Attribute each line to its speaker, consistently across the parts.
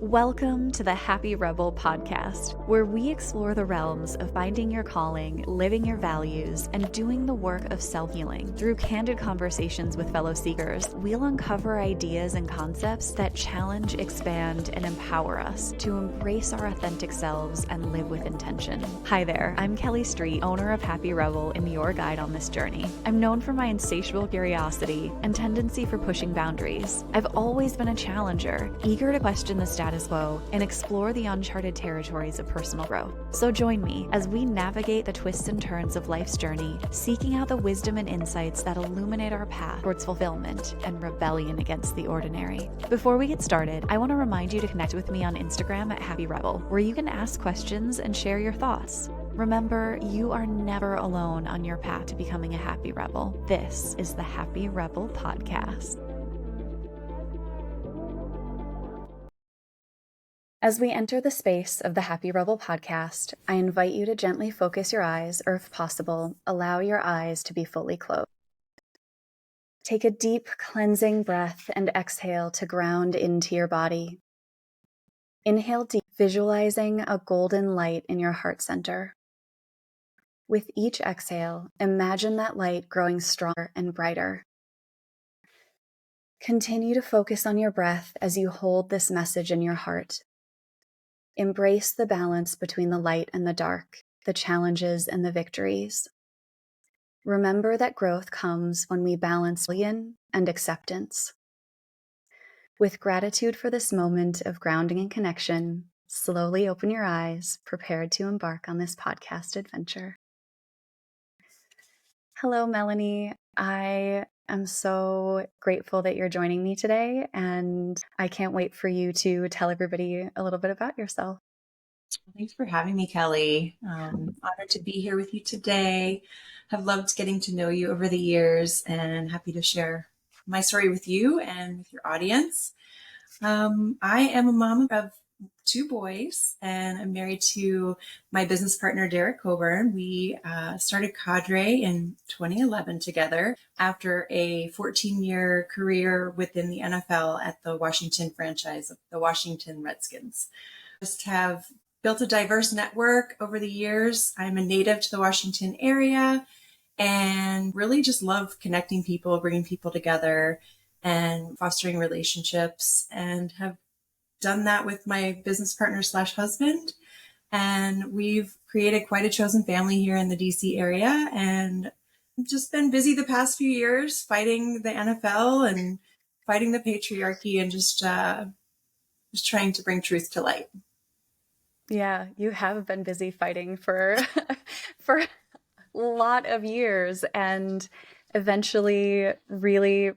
Speaker 1: Welcome to the Happy Rebel podcast, where we explore the realms of finding your calling, living your values, and doing the work of self-healing. Through candid conversations with fellow seekers, we'll uncover ideas and concepts that challenge, expand, and empower us to embrace our authentic selves and live with intention. Hi there, I'm Kelly Street, owner of Happy Rebel and your guide on this journey. I'm known for my insatiable curiosity and tendency for pushing boundaries. I've always been a challenger, eager to question the status quo and explore the uncharted territories of personal growth. So join me as we navigate the twists and turns of life's journey, seeking out the wisdom and insights that illuminate our path towards fulfillment and rebellion against the ordinary. Before we get started, I want to remind you to connect with me on Instagram at Happy Rebel, where you can ask questions and share your thoughts. Remember, you are never alone on your path to becoming a happy rebel. This is the Happy Rebel Podcast. As we enter the space of the Happy Rebel podcast, I invite you to gently focus your eyes, or if possible, allow your eyes to be fully closed. Take a deep, cleansing breath and exhale to ground into your body. Inhale deep, visualizing a golden light in your heart center. With each exhale, imagine that light growing stronger and brighter. Continue to focus on your breath as you hold this message in your heart. Embrace the balance between the light and the dark, the challenges and the victories. Remember that growth comes when we balance rebellion and acceptance. With gratitude for this moment of grounding and connection, slowly open your eyes, prepared to embark on this podcast adventure. Hello, Melanie. I am so grateful that you're joining me today, and I can't wait for you to tell everybody a little bit about yourself.
Speaker 2: Thanks for having me, Kelly. Honored to be here with you today. Have loved getting to know you over the years and happy to share my story with you and with your audience. I am a mom of two boys, and I'm married to my business partner, Derek Coburn. We started Cadre in 2011 together after a 14-year career within the NFL at the Washington franchise of the Washington Redskins. Just have built a diverse network over the years. I'm a native to the Washington area and really just love connecting people, bringing people together and fostering relationships, and have done that with my business partner / husband. And we've created quite a chosen family here in the DC area, and just been busy the past few years fighting the NFL and fighting the patriarchy and just trying to bring truth to light.
Speaker 1: Yeah, you have been busy fighting for a lot of years, and eventually really,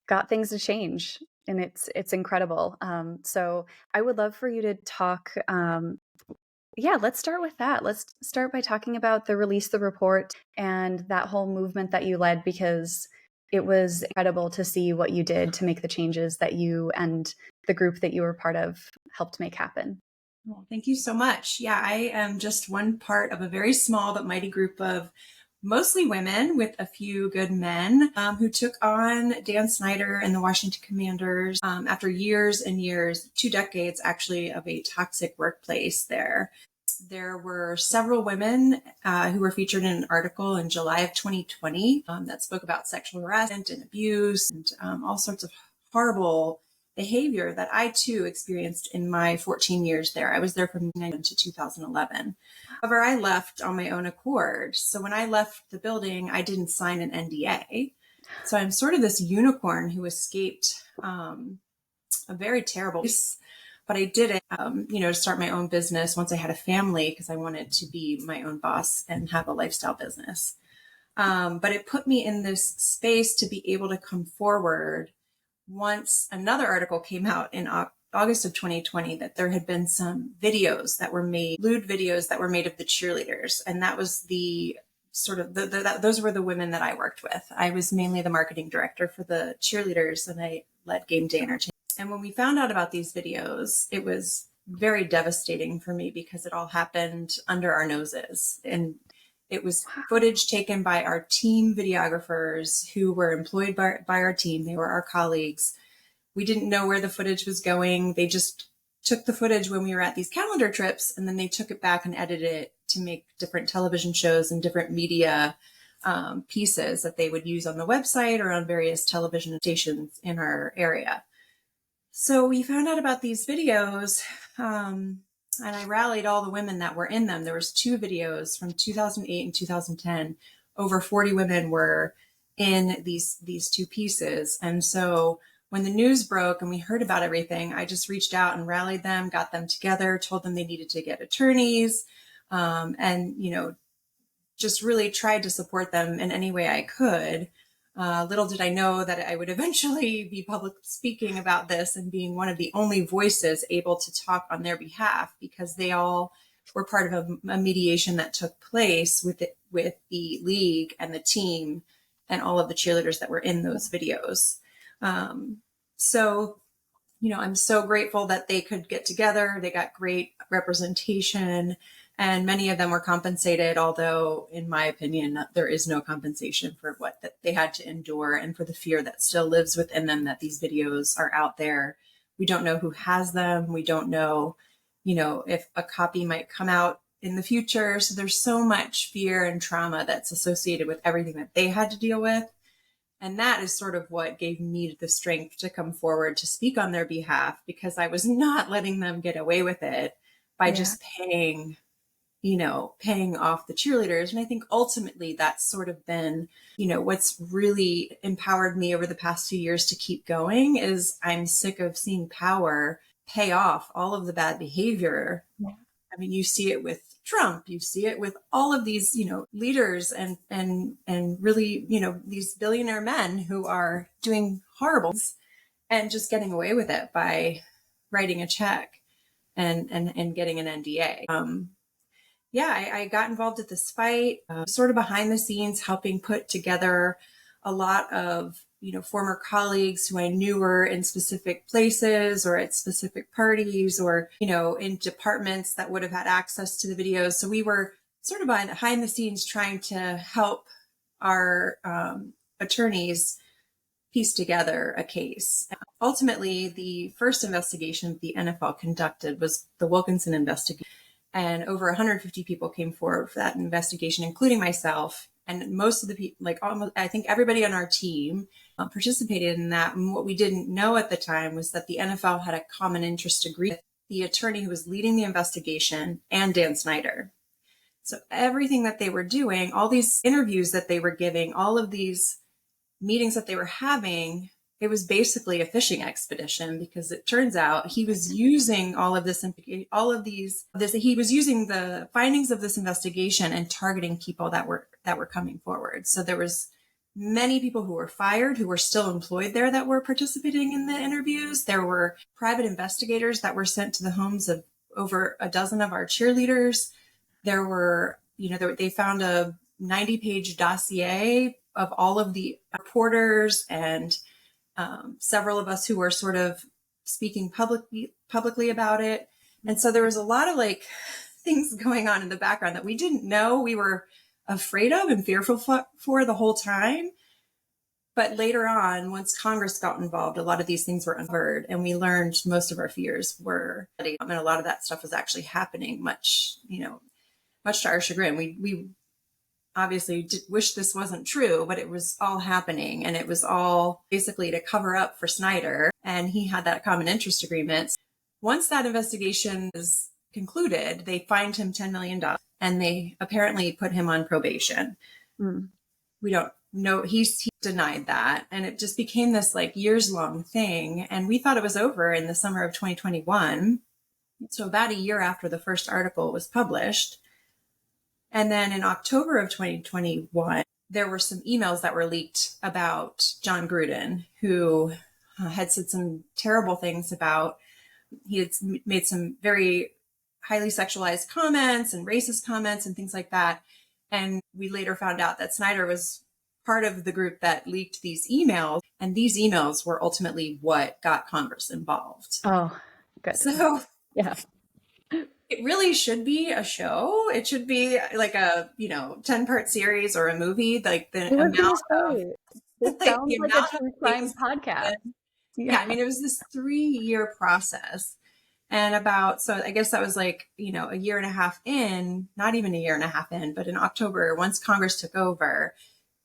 Speaker 1: got things to change, and it's incredible. So I would love for you to talk. Let's start with that. Let's start by talking about the Release the Report and that whole movement that you led, because it was incredible to see what you did to make the changes that you and the group that you were part of helped make happen.
Speaker 2: Well, thank you so much. Yeah, I am just one part of a very small but mighty group of mostly women with a few good men who took on Dan Snyder and the Washington Commanders after years and years, 2 decades actually, of a toxic workplace there. There were several women who were featured in an article in July of 2020 that spoke about sexual harassment and abuse and all sorts of horrible behavior that I too experienced in my 14 years there. I was there from 1999 to 2011. However, I left on my own accord. So when I left the building, I didn't sign an NDA. So I'm sort of this unicorn who escaped a very terrible place. But I did it, to start my own business once I had a family, because I wanted to be my own boss and have a lifestyle business. But it put me in this space to be able to come forward once another article came out in August of 2020 that there had been some videos that were made, lewd videos that were made of the cheerleaders. And that was the sort of, those were the women that I worked with. I was mainly the marketing director for the cheerleaders, and I led game day entertainment. And when we found out about these videos, it was very devastating for me because it all happened under our noses. And it was footage taken by our team videographers who were employed by our team. They were our colleagues. We didn't know where the footage was going. They just took the footage when we were at these calendar trips, and then they took it back and edited it to make different television shows and different media pieces that they would use on the website or on various television stations in our area. So we found out about these videos, and I rallied all the women that were in them. There was 2 videos from 2008 and 2010. Over 40 women were in these 2 pieces. And so when the news broke and we heard about everything, I just reached out and rallied them, got them together, told them they needed to get attorneys, and, just really tried to support them in any way I could. Little did I know that I would eventually be public speaking about this and being one of the only voices able to talk on their behalf, because they all were part of a mediation that took place with the league and the team and all of the cheerleaders that were in those videos. So, I'm so grateful that they could get together. They got great representation, and many of them were compensated, although in my opinion, there is no compensation for what that they had to endure and for the fear that still lives within them that these videos are out there. We don't know who has them. We don't know, if a copy might come out in the future. So there's so much fear and trauma that's associated with everything that they had to deal with. And that is sort of what gave me the strength to come forward to speak on their behalf, because I was not letting them get away with it by just paying off the cheerleaders. And I think ultimately that's sort of been, what's really empowered me over the past few years to keep going is I'm sick of seeing power pay off all of the bad behavior. Yeah. I mean, you see it with Trump, you see it with all of these, leaders and really, these billionaire men who are doing horrible and just getting away with it by writing a check and getting an NDA. I got involved at this fight, sort of behind the scenes, helping put together a lot of, former colleagues who I knew were in specific places or at specific parties or, in departments that would have had access to the videos. So we were sort of behind the scenes trying to help our attorneys piece together a case. Ultimately, the first investigation the NFL conducted was the Wilkinson investigation. And over 150 people came forward for that investigation, including myself. And most of the people, I think everybody on our team participated in that. And what we didn't know at the time was that the NFL had a common interest agreement with the attorney who was leading the investigation and Dan Snyder. So everything that they were doing, all these interviews that they were giving, all of these meetings that they were having, it was basically a fishing expedition, because it turns out he was using he was using the findings of this investigation and targeting people that were coming forward. So there was many people who were fired, who were still employed there, that were participating in the interviews. There were private investigators that were sent to the homes of over a dozen of our cheerleaders. There were, they found a 90-page dossier of all of the reporters and several of us who were sort of speaking publicly about it. And so there was a lot of things going on in the background that we didn't know, we were afraid of and fearful for the whole time. But later on, once Congress got involved, a lot of these things were uncovered, and we learned most of our fears were, and a lot of that stuff was actually happening, much to our chagrin. We obviously wish this wasn't true, but it was all happening, and it was all basically to cover up for Snyder. And he had that common interest agreement. Once that investigation is concluded, they fined him $10 million, and they apparently put him on probation. We don't know. He denied that. And it just became this years long thing. And we thought it was over in the summer of 2021. So about a year after the first article was published. And then in October of 2021, there were some emails that were leaked about John Gruden, who had said some terrible things about, he had made some very highly sexualized comments and racist comments and things like that. And we later found out that Snyder was part of the group that leaked these emails. And these emails were ultimately what got Congress involved.
Speaker 1: Oh, good.
Speaker 2: So
Speaker 1: yeah.
Speaker 2: It really should be a show. It should be like a, 10-part series or a movie. Like the amount of
Speaker 1: this sounds like a true crime podcast.
Speaker 2: Yeah, I mean, it was this 3-year process. And so I guess that was like, a year and a half in, not even a year and a half in, but in October, once Congress took over,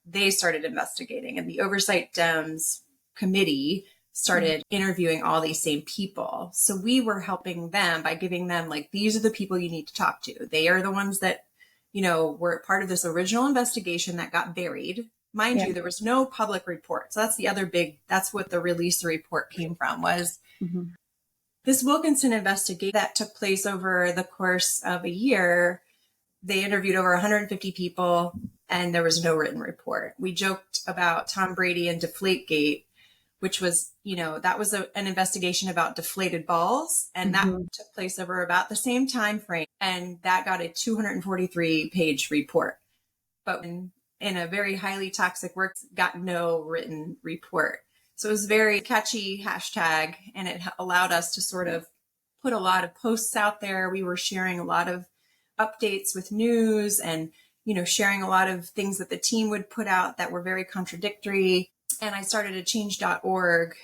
Speaker 2: they started investigating, and the Oversight Dems committee started interviewing all these same people. So we were helping them by giving them like, these are the people you need to talk to. They are the ones that, were part of this original investigation that got buried. Mind you, there was no public report. So that's what the release report came from, was this Wilkinson investigation that took place over the course of a year. They interviewed over 150 people, and there was no written report. We joked about Tom Brady and Deflategate, which was, that was an investigation about deflated balls. And that took place over about the same time frame. And that got a 243-page report. But in a very highly toxic work, got no written report. So it was very catchy hashtag, and it allowed us to sort of put a lot of posts out there. We were sharing a lot of updates with news and, sharing a lot of things that the team would put out that were very contradictory. And I started a change.org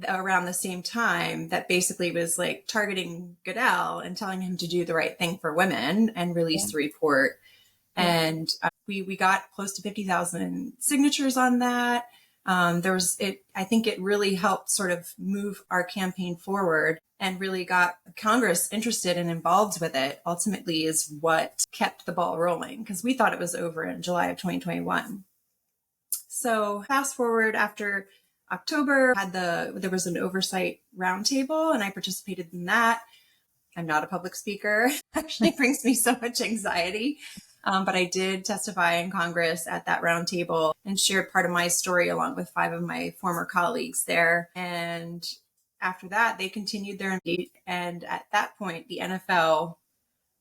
Speaker 2: around the same time that basically was like targeting Goodell and telling him to do the right thing for women and release the report. And we got close to 50,000 signatures on that. I think it really helped sort of move our campaign forward and really got Congress interested and involved with it, ultimately is what kept the ball rolling, because we thought it was over in July of 2021. So fast forward, after October, there was an oversight roundtable, and I participated in that. I'm not a public speaker. Actually brings me so much anxiety. But I did testify in Congress at that roundtable and shared part of my story along with 5 of my former colleagues there. And after that, they continued their engagement. And at that point, the NFL,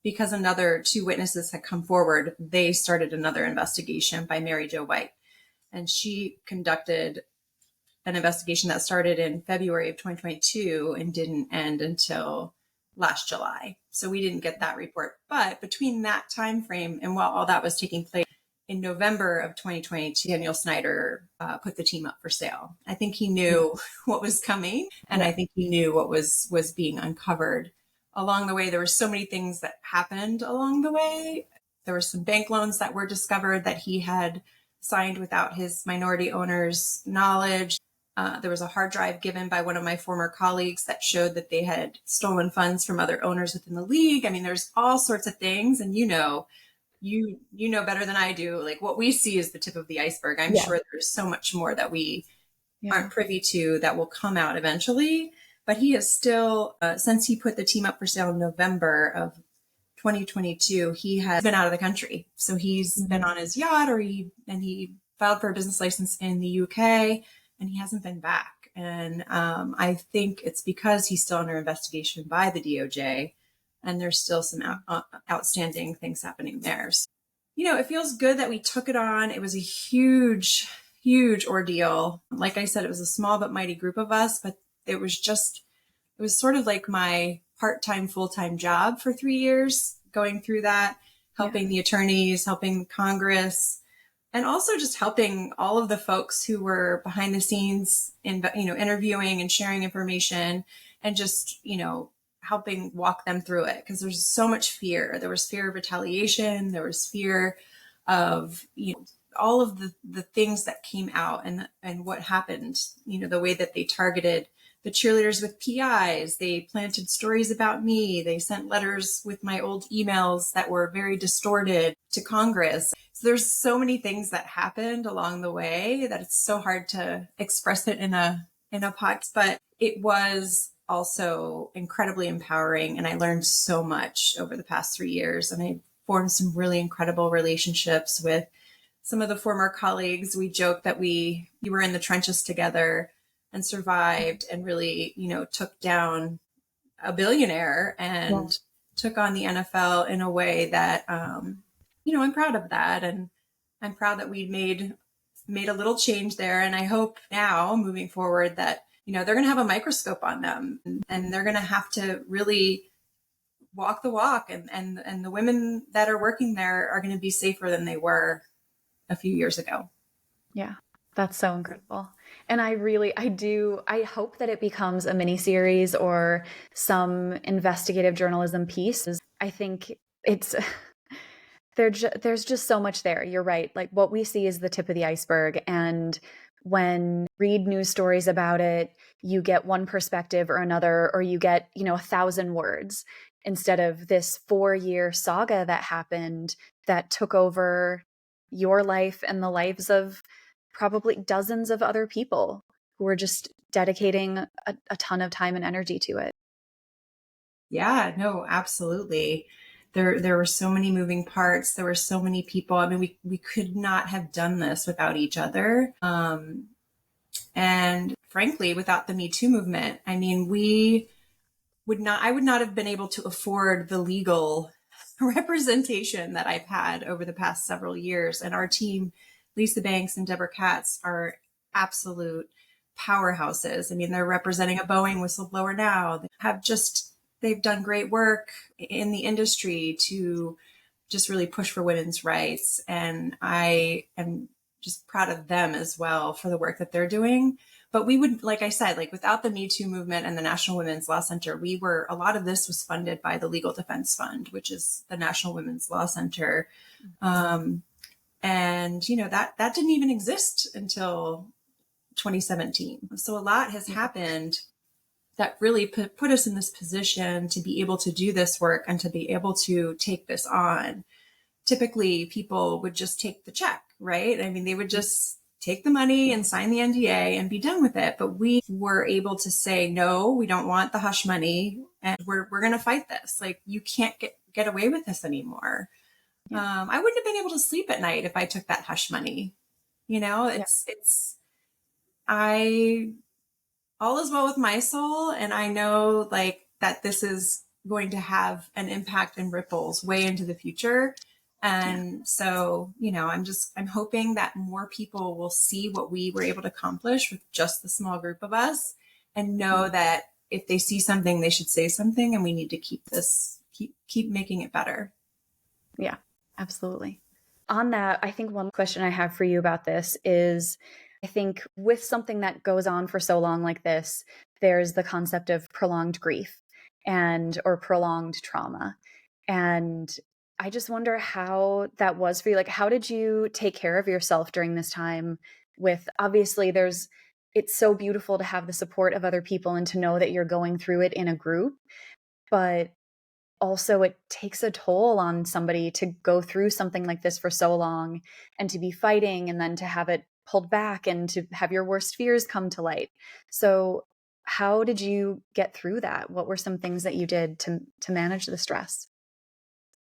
Speaker 2: because another 2 witnesses had come forward, they started another investigation by Mary Jo White. And she conducted an investigation that started in February of 2022 and didn't end until last July. So we didn't get that report. But between that time frame and while all that was taking place, in November of 2022, Daniel Snyder put the team up for sale. I think he knew what was coming, and I think he knew what was being uncovered. Along the way, there were so many things that happened along the way. There were some bank loans that were discovered that he had signed without his minority owners' knowledge. There was a hard drive given by one of my former colleagues that showed that they had stolen funds from other owners within the league. I mean, there's all sorts of things. And you know better than I do, like what we see is the tip of the iceberg. I'm sure there's so much more that we aren't privy to that will come out eventually. But he is still, since he put the team up for sale in November of 2022, he has been out of the country. So he's been on his yacht, he filed for a business license in the UK, and he hasn't been back. And I think it's because he's still under investigation by the DOJ, and there's still some outstanding things happening there. So, it feels good that we took it on. It was a huge, huge ordeal. Like I said, it was a small but mighty group of us, but it was sort of like my part-time, full-time job for 3 years, going through that, helping the attorneys, helping Congress, and also just helping all of the folks who were behind the scenes in, interviewing and sharing information, and just, helping walk them through it. Because there's so much fear. There was fear of retaliation. There was fear of, all of the things that came out and what happened, the way that they targeted the cheerleaders with PIs. They planted stories about me. They sent letters with my old emails that were very distorted to Congress. So there's so many things that happened along the way that it's so hard to express it in a podcast, but it was also incredibly empowering. And I learned so much over the past 3 years, and I formed some really incredible relationships with some of the former colleagues. We joked that we were in the trenches together and survived, and really, took down a billionaire and took on the NFL in a way that, I'm proud of that. And I'm proud that we made a little change there. And I hope now, moving forward, that, they're going to have a microscope on them, and they're going to have to really walk the walk. And the women that are working there are going to be safer than they were a few years ago.
Speaker 1: Yeah. That's so incredible. And I hope that it becomes a mini series or some investigative journalism piece. I think it's, there's just so much there. You're right. Like what we see is the tip of the iceberg. And when read news stories about it, you get one perspective or another, or you get, 1,000 words instead of this 4-year saga that happened that took over your life and the lives of probably dozens of other people who were just dedicating a ton of time and energy to it.
Speaker 2: Yeah, no, absolutely. There were so many moving parts. There were so many people. I mean, we could not have done this without each other. And frankly, without the Me Too movement, I mean, I would not have been able to afford the legal representation that I've had over the past several years. And our team, Lisa Banks and Deborah Katz, are absolute powerhouses. I mean, they're representing a Boeing whistleblower now. They've done great work in the industry to just really push for women's rights. And I am just proud of them as well for the work that they're doing. But we would, like I said, like without the Me Too movement and the National Women's Law Center, a lot of this was funded by the Legal Defense Fund, which is the National Women's Law Center. And, that didn't even exist until 2017. So a lot has happened that really put us in this position to be able to do this work and to be able to take this on. Typically, people would just take the check, right? I mean, they would just take the money and sign the NDA and be done with it. But we were able to say, no, we don't want the hush money, and we're going to fight this. Like, you can't get away with this anymore. Yeah. I wouldn't have been able to sleep at night if I took that hush money. All is well with my soul. And I know like that this is going to have an impact and ripples way into the future. And so, I'm hoping that more people will see what we were able to accomplish with just the small group of us and know that if they see something, they should say something, and we need to keep making it better.
Speaker 1: Yeah, absolutely. On that, I think one question I have for you about this is, I think with something that goes on for so long like this, there's the concept of prolonged grief or prolonged trauma. And I just wonder how that was for you. Like, how did you take care of yourself during this time? With obviously, it's so beautiful to have the support of other people and to know that you're going through it in a group, but also it takes a toll on somebody to go through something like this for so long and to be fighting and then to have it pulled back and to have your worst fears come to light. So how did you get through that? What were some things that you did to manage the stress?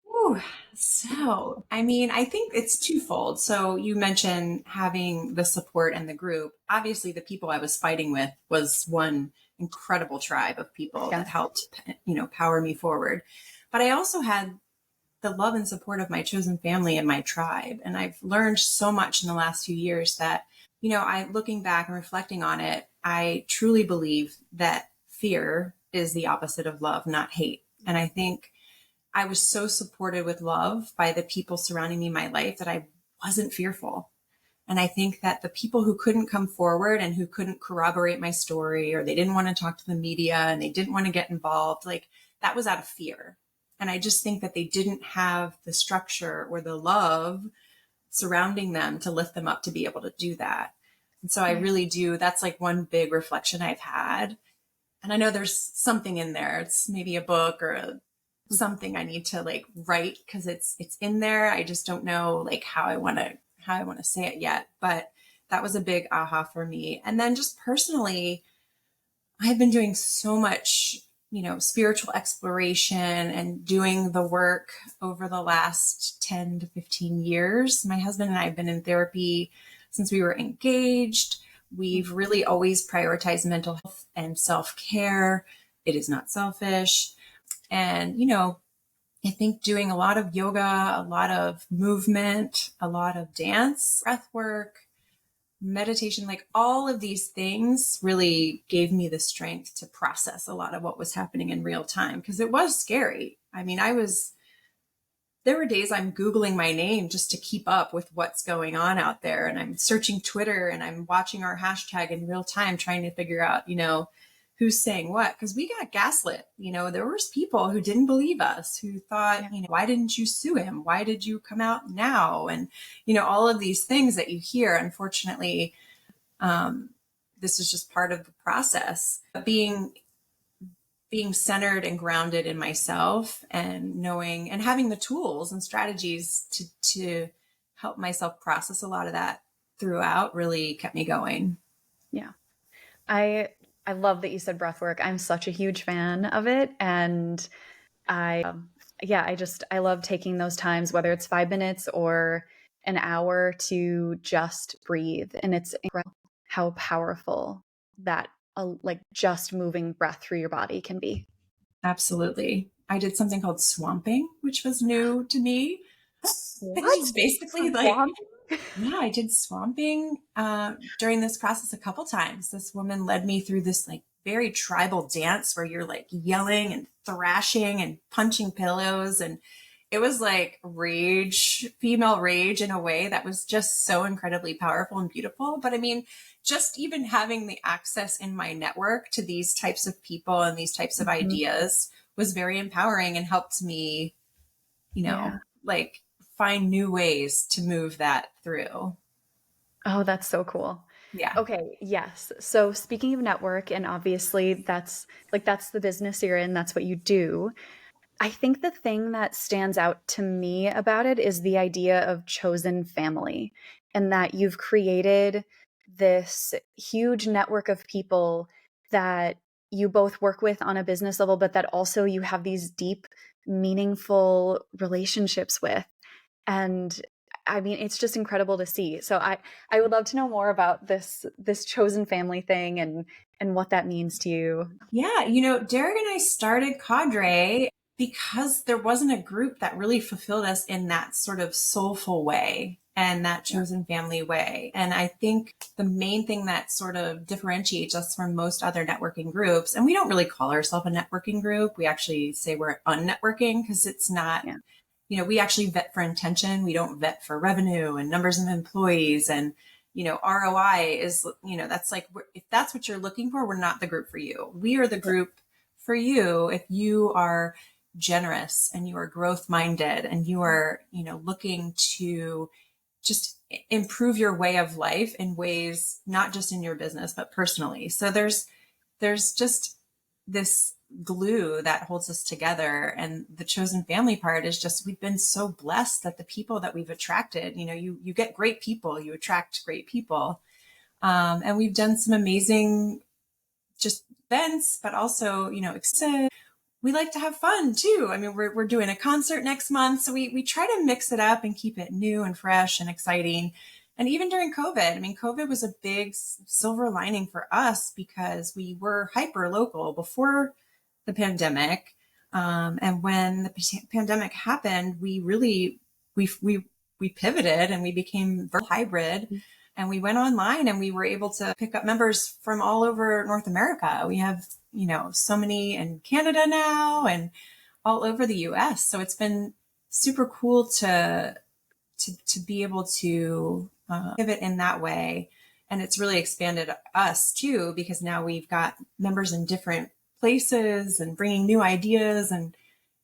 Speaker 2: Ooh, so, I mean, I think it's twofold. So you mentioned having the support and the group. Obviously, the people I was fighting with was one incredible tribe of people that helped, power me forward. But I also had the love and support of my chosen family and my tribe. And I've learned so much in the last few years that, looking back and reflecting on it, I truly believe that fear is the opposite of love, not hate. And I think I was so supported with love by the people surrounding me in my life that I wasn't fearful. And I think that the people who couldn't come forward and who couldn't corroborate my story, or they didn't want to talk to the media and they didn't want to get involved, like that was out of fear. And I just think that they didn't have the structure or the love surrounding them to lift them up to be able to do that. And so I really do. That's like one big reflection I've had. And I know there's something in there. It's maybe a book or something I need to like write because it's in there. I just don't know like how I want to say it yet. But that was a big aha for me. And then just personally, I've been doing so much, spiritual exploration and doing the work over the last 10 to 15 years. My husband and I have been in therapy since we were engaged. We've really always prioritized mental health and self-care. It is not selfish. And, I think doing a lot of yoga, a lot of movement, a lot of dance, breath work, meditation, like all of these things really gave me the strength to process a lot of what was happening in real time because it was scary. I mean, there were days I'm Googling my name just to keep up with what's going on out there. And I'm searching Twitter and I'm watching our hashtag in real time, trying to figure out, who's saying what, because we got gaslit. There was people who didn't believe us, who thought, why didn't you sue him? Why did you come out now? And, all of these things that you hear, unfortunately, this is just part of the process. Being centered and grounded in myself and knowing and having the tools and strategies to help myself process a lot of that throughout really kept me going.
Speaker 1: Yeah. I love that you said breath work. I'm such a huge fan of it. And I love taking those times, whether it's 5 minutes or an hour, to just breathe. And it's incredible how powerful that like just moving breath through your body can be.
Speaker 2: Absolutely. I did something called swamping, which was new to me.
Speaker 1: What?
Speaker 2: Basically yeah, I did swamping during this process a couple times. This woman led me through this like very tribal dance where you're like yelling and thrashing and punching pillows. And it was like female rage in a way that was just so incredibly powerful and beautiful. But I mean, just even having the access in my network to these types of people and these types of ideas was very empowering and helped me, like find new ways to move that through.
Speaker 1: Oh, that's so cool.
Speaker 2: Yeah.
Speaker 1: Okay, yes. So speaking of network, and obviously that's the business you're in, that's what you do. I think the thing that stands out to me about it is the idea of chosen family, and that you've created this huge network of people that you both work with on a business level, but that also you have these deep, meaningful relationships with. And I mean, it's just incredible to see. So I would love to know more about this chosen family thing and what that means to you.
Speaker 2: Yeah. Derek and I started Cadre because there wasn't a group that really fulfilled us in that sort of soulful way and that chosen family way. And I think the main thing that sort of differentiates us from most other networking groups, and we don't really call ourselves a networking group. We actually say we're unnetworking because it's not, we actually vet for intention. We don't vet for revenue and numbers of employees. And, ROI is, that's like, if that's what you're looking for, we're not the group for you. We are the group for you if you are generous and you are growth minded and you are, looking to just improve your way of life in ways, not just in your business, but personally. So there's just this glue that holds us together. And the chosen family part is just, we've been so blessed that the people that we've attracted, you get great people, you attract great people. And we've done some amazing just events, but also, we like to have fun too. I mean, we're doing a concert next month. So we try to mix it up and keep it new and fresh and exciting. And even during COVID, I mean, COVID was a big silver lining for us because we were hyper local before the pandemic. And when the pandemic happened, we really, we pivoted and we became hybrid and we went online and we were able to pick up members from all over North America. We have, so many in Canada now and all over the US. So it's been super cool to be able to pivot in that way. And it's really expanded us too, because now we've got members in different places and bringing new ideas. And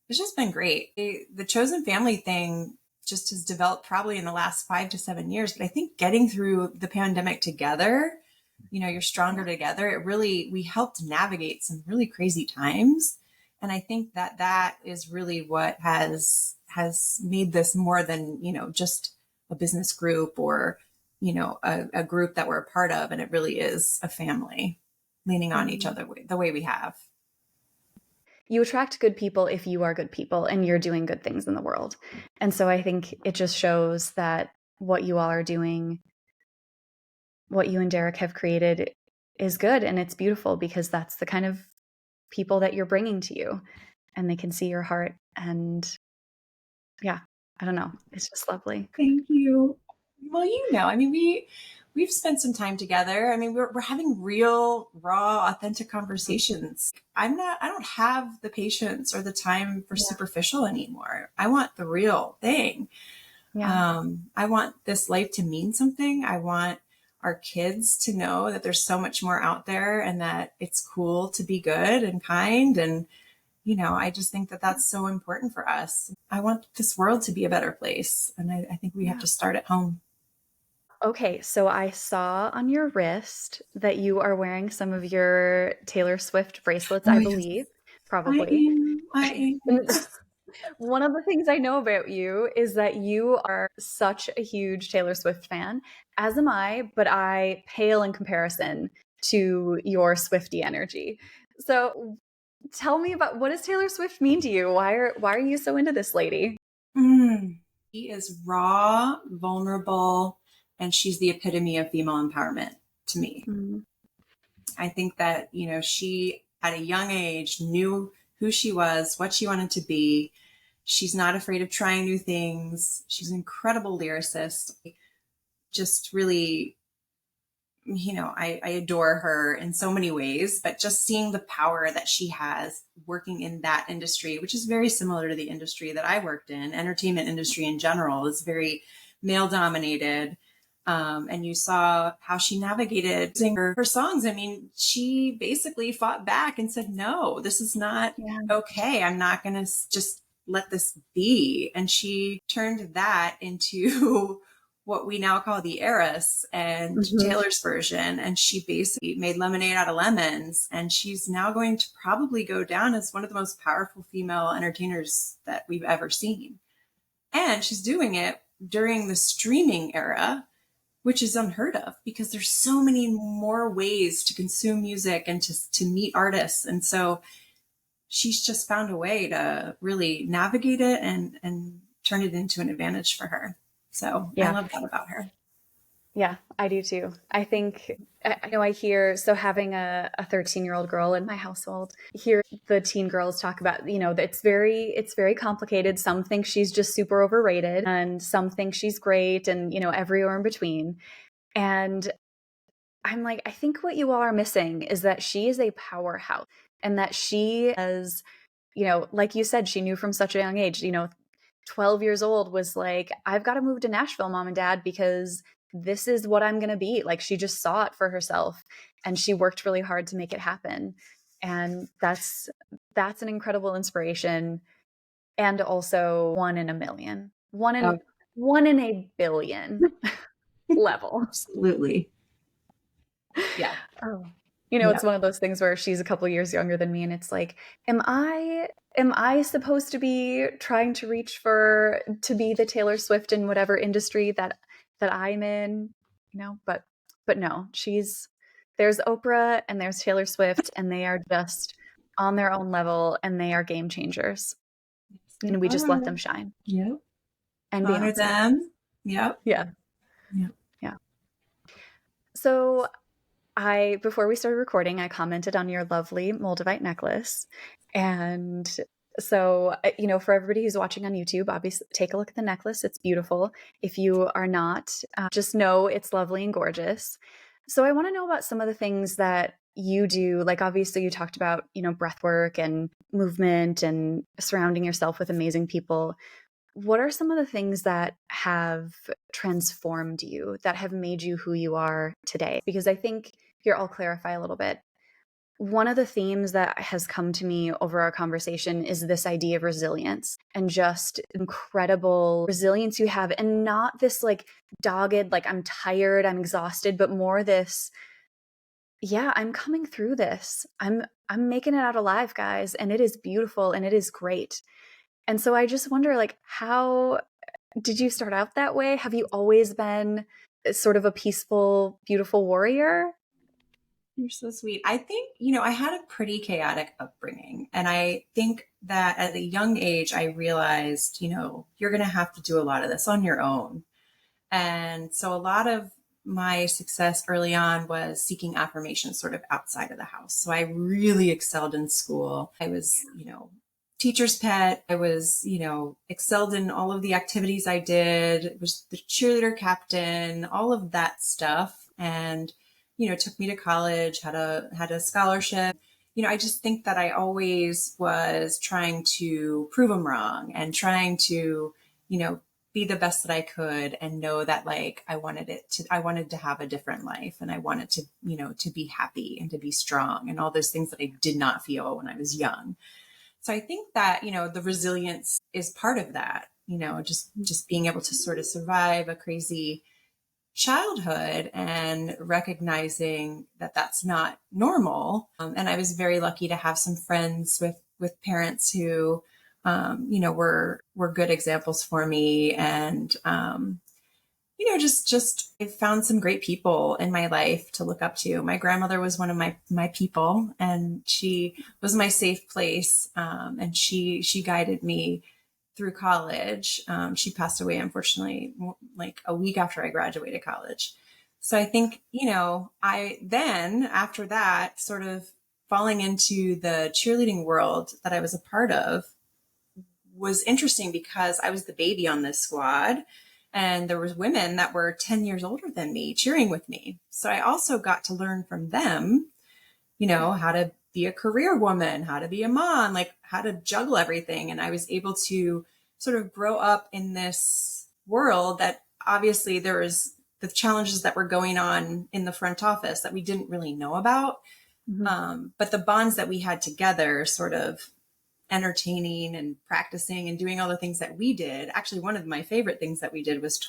Speaker 2: it's just been great. The chosen family thing just has developed probably in the last 5 to 7 years. But I think getting through the pandemic together, you're stronger together. We helped navigate some really crazy times. And I think that is really what has made this more than, just a business group or, a group that we're a part of. And it really is a family leaning on each other the way we have.
Speaker 1: You attract good people if you are good people and you're doing good things in the world. And so I think it just shows that what you all are doing, what you and Derek have created, is good and it's beautiful because that's the kind of people that you're bringing to you and they can see your heart. And yeah, I don't know. It's just lovely.
Speaker 2: Thank you. Well, I mean, we've spent some time together. I mean, we're having real, raw, authentic conversations. I don't have the patience or the time for
Speaker 1: Yeah.
Speaker 2: superficial anymore. I want the real thing.
Speaker 1: Yeah.
Speaker 2: I want this life to mean something. I want our kids to know that there's so much more out there and that it's cool to be good and kind. And, I just think that that's so important for us. I want this world to be a better place. And I think we have
Speaker 1: Yeah.
Speaker 2: to start at home.
Speaker 1: Okay, so I saw on your wrist that you are wearing some of your Taylor Swift bracelets,
Speaker 2: Oh,
Speaker 1: I
Speaker 2: yes.
Speaker 1: believe,
Speaker 2: I
Speaker 1: probably.
Speaker 2: am. I am.
Speaker 1: And one of the things I know about you is that you are such a huge Taylor Swift fan, as am I, but I pale in comparison to your Swiftie energy. So tell me about, what does Taylor Swift mean to you? Why are you so into this lady?
Speaker 2: She is raw, vulnerable, and she's the epitome of female empowerment to me.
Speaker 1: Mm,
Speaker 2: I think that, she at a young age knew who she was, what she wanted to be. She's not afraid of trying new things. She's an incredible lyricist. Just really, I adore her in so many ways, but just seeing the power that she has working in that industry, which is very similar to the industry that I worked in, entertainment industry in general is very male dominated. And you saw how she navigated her songs. I mean, she basically fought back and said, no, this is not
Speaker 1: yeah.
Speaker 2: okay. I'm not going to just let this be. And she turned that into what we now call the Heiress and
Speaker 1: Mhm.
Speaker 2: Taylor's version. And she basically made lemonade out of lemons. And she's now going to probably go down as one of the most powerful female entertainers that we've ever seen. And she's doing it during the streaming era, which is unheard of because there's so many more ways to consume music and to meet artists. And so she's just found a way to really navigate it and turn it into an advantage for her. So I
Speaker 1: Yeah.
Speaker 2: love that about her.
Speaker 1: Yeah, I do too. I think I know I hear, so having a 13-year-old girl in my household, hear the teen girls talk about, that it's very complicated. Some think she's just super overrated and some think she's great and, everywhere in between. And I'm like, I think what you all are missing is that she is a powerhouse and that she has, like you said, she knew from such a young age, 12 years old was like, I've got to move to Nashville, mom and dad, because this is what I'm going to be. Like she just saw it for herself and she worked really hard to make it happen. And that's an incredible inspiration and also one in a million.
Speaker 2: Oh,
Speaker 1: One in a billion level.
Speaker 2: absolutely. Yeah.
Speaker 1: Oh.
Speaker 2: Yeah.
Speaker 1: It's one of those things where she's a couple years younger than me and it's like, am I supposed to be trying to reach to be the Taylor Swift in whatever industry that I'm in, but no, there's Oprah and there's Taylor Swift and they are just on their own level and they are game changers
Speaker 2: Yes, they
Speaker 1: and we just let
Speaker 2: are.
Speaker 1: them shine.
Speaker 2: Yep.
Speaker 1: And
Speaker 2: Honor
Speaker 1: Beyonce.
Speaker 2: them. Yep.
Speaker 1: Yeah.
Speaker 2: Yep.
Speaker 1: Yeah. So before we started recording, I commented on your lovely Moldavite necklace. And so, for everybody who's watching on YouTube, obviously take a look at the necklace. It's beautiful. If you are not, just know it's lovely and gorgeous. So I want to know about some of the things that you do. Like obviously you talked about, breath work and movement and surrounding yourself with amazing people. What are some of the things that have transformed you, that have made you who you are today? Because I think here, I'll clarify a little bit. One of the themes that has come to me over our conversation is this idea of resilience and just incredible resilience you have. And not this like dogged, like I'm tired, I'm exhausted, but more this, yeah, I'm coming through this. I'm making it out alive, guys. And it is beautiful and it is great. And so I just wonder, like, how did you start out that way? Have you always been sort of a peaceful, beautiful warrior?
Speaker 2: You're so sweet. I think, I had a pretty chaotic upbringing. And I think that at a young age, I realized, you're going to have to do a lot of this on your own. And so a lot of my success early on was seeking affirmation sort of outside of the house. So I really excelled in school. I was, teacher's pet. I was, excelled in all of the activities I did, was the cheerleader captain, all of that stuff. And, took me to college, had a scholarship. I just think that I always was trying to prove them wrong and trying to, be the best that I could and know that like I wanted to have a different life and I wanted to, to be happy and to be strong and all those things that I did not feel when I was young. So I think that, the resilience is part of that, just being able to sort of survive a crazy childhood and recognizing that that's not normal. And I was very lucky to have some friends with parents who, were good examples for me. And, just I found some great people in my life to look up to. My grandmother was one of my people, and she was my safe place. And she guided me through college. She passed away, unfortunately, like a week after I graduated college. So I think, I then after that sort of falling into the cheerleading world that I was a part of was interesting because I was the baby on this squad and there was women that were 10 years older than me cheering with me. So I also got to learn from them, how to be a career woman, how to be a mom, like how to juggle everything. And I was able to sort of grow up in this world that obviously there was the challenges that were going on in the front office that we didn't really know about. Mm-hmm. But the bonds that we had together sort of entertaining and practicing and doing all the things that we did. Actually, one of my favorite things that we did was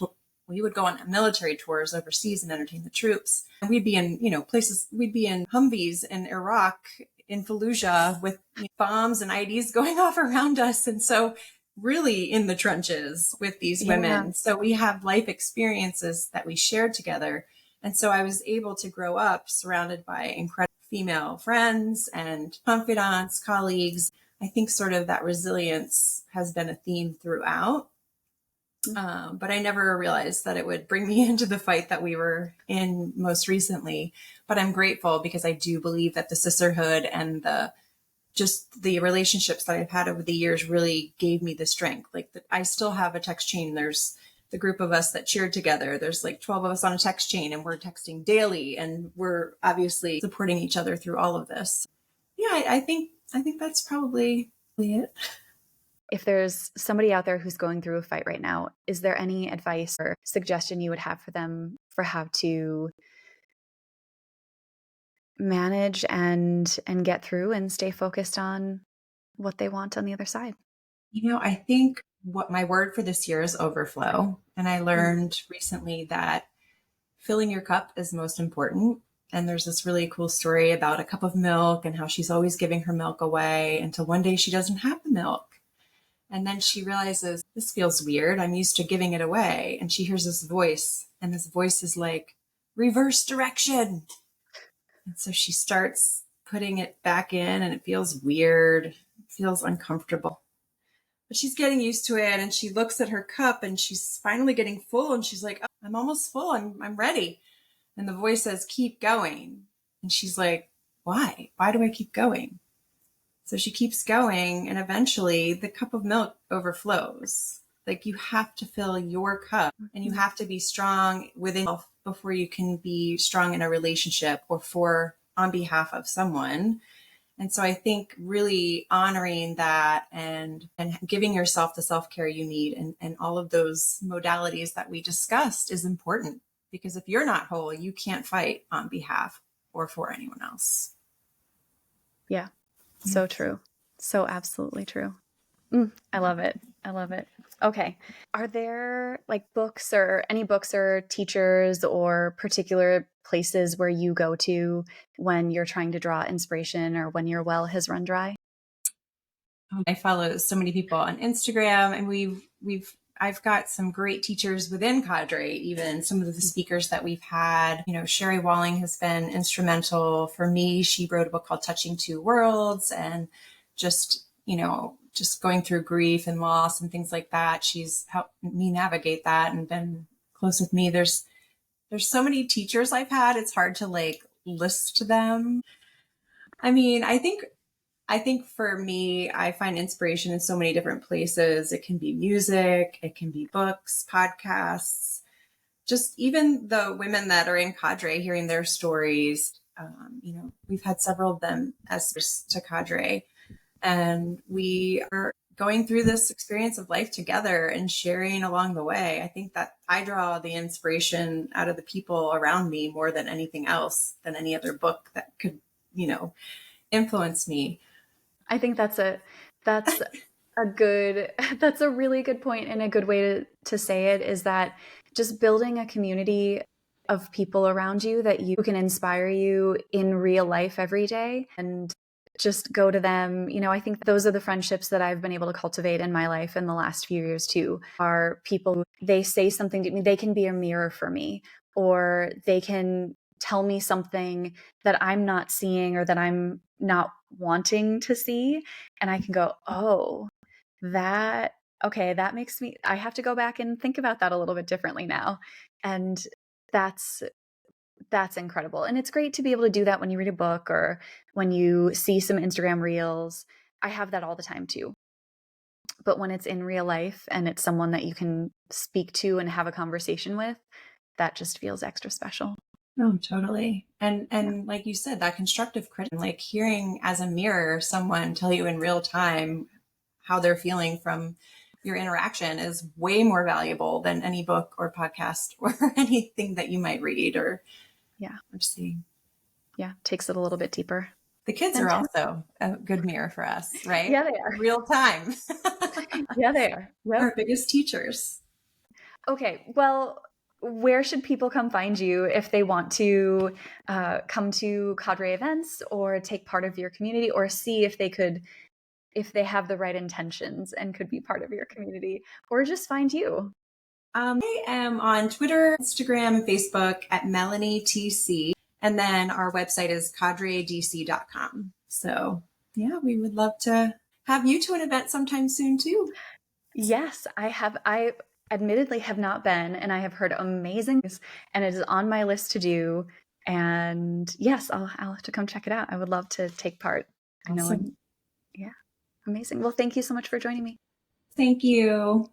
Speaker 2: we would go on military tours overseas and entertain the troops. And we'd be in, places, we'd be in Humvees in Iraq, in Fallujah with bombs and IEDs going off around us. And so really in the trenches with these women. So we have life experiences that we shared together. And so I was able to grow up surrounded by incredible female friends and confidants, colleagues. I think sort of that resilience has been a theme throughout. But I never realized that it would bring me into the fight that we were in most recently. But I'm grateful because I do believe that the sisterhood and the relationships that I've had over the years really gave me the strength. Like I still have a text chain. There's the group of us that cheered together. There's like 12 of us on a text chain and we're texting daily and we're obviously supporting each other through all of this. Yeah, I think that's probably it.
Speaker 1: If there's somebody out there who's going through a fight right now, is there any advice or suggestion you would have for them for how to manage and get through and stay focused on what they want on the other side?
Speaker 2: I think what my word for this year is overflow. And I learned recently that filling your cup is most important. And there's this really cool story about a cup of milk and how she's always giving her milk away until one day she doesn't have the milk. And then she realizes, this feels weird. I'm used to giving it away. And she hears this voice, and this voice is like, reverse direction. And so she starts putting it back in, and it feels weird. It feels uncomfortable. But she's getting used to it, and she looks at her cup, and she's finally getting full, and she's like, oh, I'm almost full. I'm ready. And the voice says, keep going. And she's like, why? Why do I keep going? So she keeps going, and eventually the cup of milk overflows. Like you have to fill your cup, and you have to be strong within yourself before you can be strong in a relationship or on behalf of someone. And so I think really honoring that and giving yourself the self-care you need and all of those modalities that we discussed is important, because if you're not whole, you can't fight on behalf or for anyone else.
Speaker 1: Yeah. So true. So absolutely true. I love it. I love it. Okay. Are there like books or any books or teachers or particular places where you go to when you're trying to draw inspiration or when your well has run dry?
Speaker 2: I follow so many people on Instagram, and I've got some great teachers within Cadre, even some of the speakers that we've had. Sherry Walling has been instrumental for me. She wrote a book called Touching Two Worlds, and just going through grief and loss and things like that. She's helped me navigate that and been close with me. There's so many teachers I've had. It's hard to like list them. I mean, I think I think for me, I find inspiration in so many different places. It can be music, it can be books, podcasts, just even the women that are in Cadre, hearing their stories. We've had several of them as to Cadre, and we are going through this experience of life together and sharing along the way. I think that I draw the inspiration out of the people around me more than anything else, than any other book that could, influence me.
Speaker 1: I think that's a good that's a really good point, and a good way to say it is that just building a community of people around you that you can inspire you in real life every day, and just go to them. I think those are the friendships that I've been able to cultivate in my life in the last few years too, are people who, they say something to me, they can be a mirror for me, or they can tell me something that I'm not seeing or that I'm not wanting to see. And I can go, oh, that makes me, I have to go back and think about that a little bit differently now. And that's incredible. And it's great to be able to do that when you read a book or when you see some Instagram reels. I have that all the time too. But when it's in real life and it's someone that you can speak to and have a conversation with, that just feels extra special.
Speaker 2: Oh, totally. And like you said, that constructive criticism, like hearing as a mirror someone tell you in real time how they're feeling from your interaction, is way more valuable than any book or podcast or anything that you might read or see.
Speaker 1: Yeah, takes it a little bit deeper.
Speaker 2: The kids are also a good mirror for us, right?
Speaker 1: Yeah, they are.
Speaker 2: Real time.
Speaker 1: Yeah, they are. Yep.
Speaker 2: Our biggest teachers.
Speaker 1: Okay, well, where should people come find you if they want to come to Cadre events or take part of your community, or see if they have the right intentions and could be part of your community, or just find you?
Speaker 2: I am on Twitter, Instagram, and Facebook at Melanie TC. And then our website is cadredc.com. So yeah, we would love to have you to an event sometime soon too.
Speaker 1: Yes, I have. I admittedly have not been, and I have heard amazing things, and it is on my list to do. And yes, I'll have to come check it out. I would love to take part.
Speaker 2: Awesome.
Speaker 1: Yeah, amazing. Well, thank you so much for joining me.
Speaker 2: Thank you.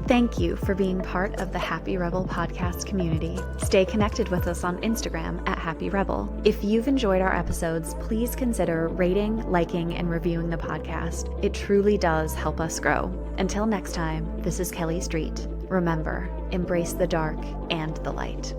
Speaker 1: Thank you for being part of the Happy Rebel podcast community. Stay connected with us on Instagram at Happy Rebel. If you've enjoyed our episodes, please consider rating, liking, and reviewing the podcast. It truly does help us grow. Until next time, this is Kelly Street. Remember, embrace the dark and the light.